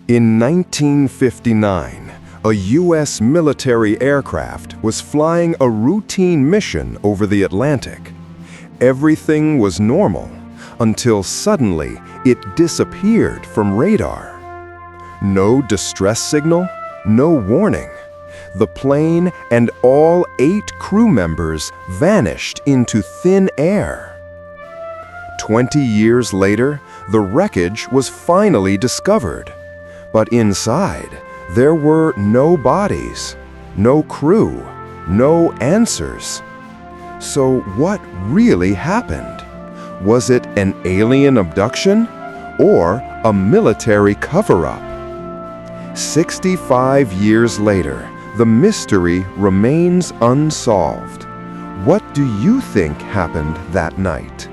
In 1959, a U.S. military aircraft was flying a routine mission over the Atlantic. Everything was normal until suddenly it disappeared from radar. No distress signal, no warning. The plane and all 8 crew members vanished into thin air. 20 years later, the wreckage was finally discovered. But inside, there were no bodies, no crew, no answers. So what really happened? Was it an alien abduction or a military cover-up? 65 years later, the mystery remains unsolved. What do you think happened that night?